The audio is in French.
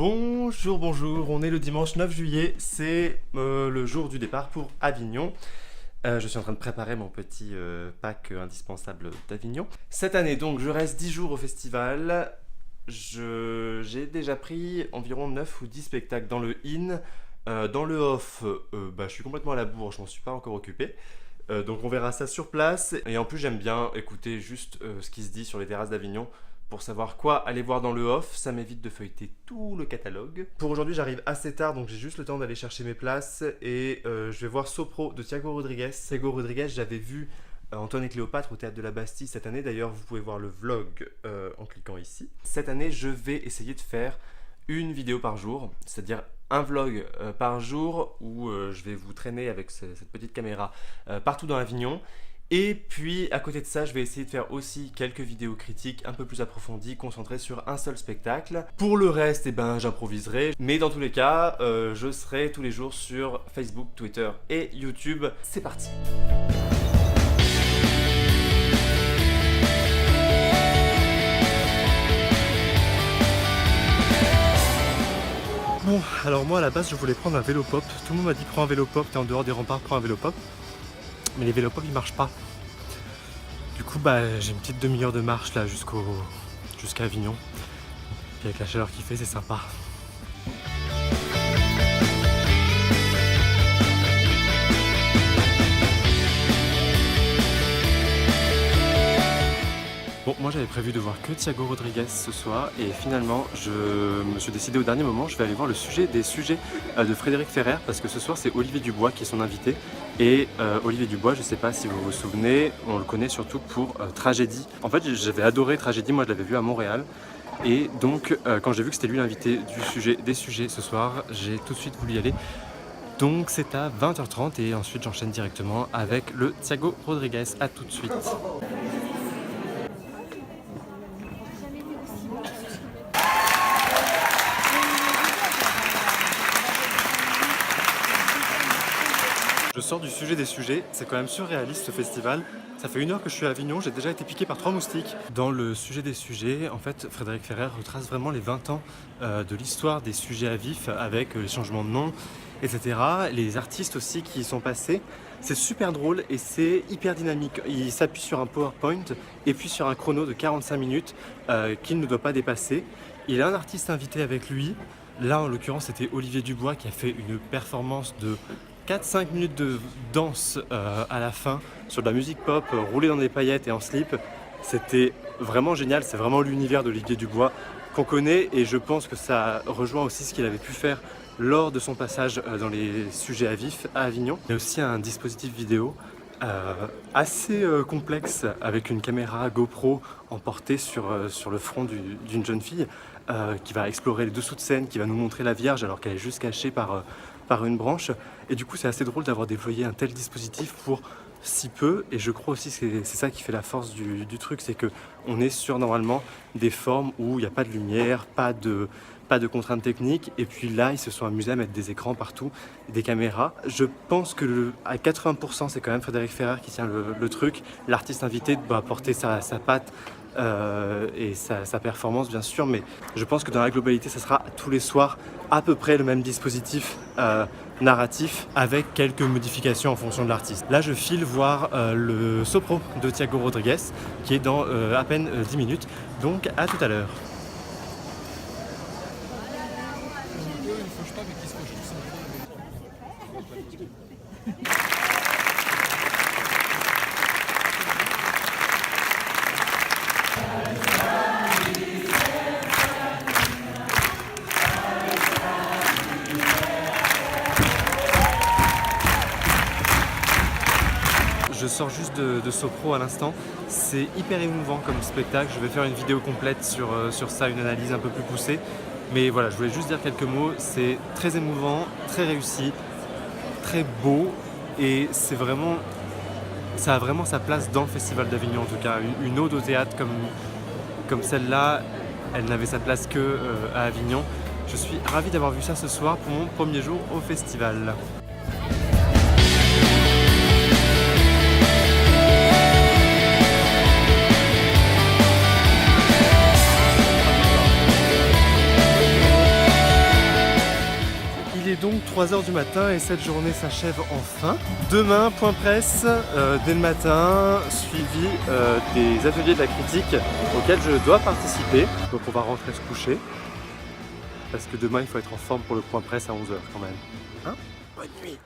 Bonjour, bonjour, on est le dimanche 9 juillet, c'est le jour du départ pour Avignon. Je suis en train de préparer mon petit pack indispensable d'Avignon. Cette année donc je reste 10 jours au festival. J'ai déjà pris environ 9 ou 10 spectacles dans le in. Dans le off, je suis complètement à la bourre, je m'en suis pas encore occupé. Donc on verra ça sur place. Et en plus j'aime bien écouter juste ce qui se dit sur les terrasses d'Avignon. Pour savoir quoi aller voir dans le off, ça m'évite de feuilleter tout le catalogue. Pour aujourd'hui, j'arrive assez tard, donc j'ai juste le temps d'aller chercher mes places. Et je vais voir Sopro de Thiago Rodriguez. Thiago Rodriguez, j'avais vu Antoine et Cléopâtre au Théâtre de la Bastille cette année. D'ailleurs, vous pouvez voir le vlog en cliquant ici. Cette année, je vais essayer de faire une vidéo par jour, c'est-à-dire un vlog par jour où je vais vous traîner avec cette petite caméra partout dans Avignon. Et puis à côté de ça, je vais essayer de faire aussi quelques vidéos critiques un peu plus approfondies, concentrées sur un seul spectacle. Pour le reste, j'improviserai. Mais dans tous les cas, je serai tous les jours sur Facebook, Twitter et YouTube. C'est parti! Bon, alors moi à la base, je voulais prendre un vélo pop. Tout le monde m'a dit prends un vélo pop, t'es en dehors des remparts, prends un vélo pop. Mais les vélos pop ils marchent pas. Du coup j'ai une petite demi-heure de marche là jusqu'à Avignon. Puis avec la chaleur qu'il fait, c'est sympa. Bon, moi j'avais prévu de voir que Thiago Rodriguez ce soir et finalement je me suis décidé au dernier moment, je vais aller voir le sujet des sujets de Frédéric Ferrer parce que ce soir c'est Olivier Dubois qui est son invité et Olivier Dubois, je sais pas si vous vous souvenez, on le connaît surtout pour Tragédie. En fait j'avais adoré Tragédie, moi je l'avais vu à Montréal et donc quand j'ai vu que c'était lui l'invité des sujets ce soir, j'ai tout de suite voulu y aller. Donc c'est à 20h30 et ensuite j'enchaîne directement avec le Thiago Rodriguez. À tout de suite. Je sors du sujet des sujets, c'est quand même surréaliste ce festival. Ça fait 1 heure que je suis à Avignon, j'ai déjà été piqué par 3 moustiques. Dans le sujet des sujets, en fait, Frédéric Ferrer retrace vraiment les 20 ans de l'histoire des sujets à vif avec les changements de nom, etc. Les artistes aussi qui y sont passés. C'est super drôle et c'est hyper dynamique. Il s'appuie sur un PowerPoint et puis sur un chrono de 45 minutes qu'il ne doit pas dépasser. Il a un artiste invité avec lui. Là, en l'occurrence, c'était Olivier Dubois qui a fait une performance de 4-5 minutes de danse à la fin sur de la musique pop, roulée dans des paillettes et en slip. C'était vraiment génial, c'est vraiment l'univers d'Olivier Dubois qu'on connaît et je pense que ça rejoint aussi ce qu'il avait pu faire lors de son passage dans les sujets à vif à Avignon. Il y a aussi un dispositif vidéo assez complexe avec une caméra GoPro emportée sur le front d'une jeune fille qui va explorer les dessous de scène, qui va nous montrer la Vierge alors qu'elle est juste cachée par une branche. Et du coup c'est assez drôle d'avoir déployé un tel dispositif pour si peu, et je crois aussi que c'est ça qui fait la force du truc, c'est que on est sur normalement des formes où il n'y a pas de lumière, pas de contraintes techniques, et puis là ils se sont amusés à mettre des écrans partout, des caméras. Je pense que à 80% c'est quand même Frédéric Ferrer qui tient le truc. L'artiste invité doit apporter sa patte et sa performance bien sûr, mais je pense que dans la globalité ça sera tous les soirs à peu près le même dispositif narratif avec quelques modifications en fonction de l'artiste. Là je file voir le Sopro de Thiago Rodriguez qui est dans à peine 10 minutes, donc à tout à l'heure. Je sors juste de Sopro à l'instant, c'est hyper émouvant comme spectacle, je vais faire une vidéo complète sur ça, une analyse un peu plus poussée. Mais voilà, je voulais juste dire quelques mots, c'est très émouvant, très réussi, très beau et ça a vraiment sa place dans le Festival d'Avignon en tout cas. Une ode au théâtre comme celle-là, elle n'avait sa place que à Avignon. Je suis ravi d'avoir vu ça ce soir pour mon premier jour au festival. 3h du matin et cette journée s'achève enfin. Demain, point presse dès le matin, suivi des ateliers de la critique auxquels je dois participer. Donc on va rentrer se coucher parce que demain il faut être en forme pour le point presse à 11h quand même. Hein? Bonne nuit.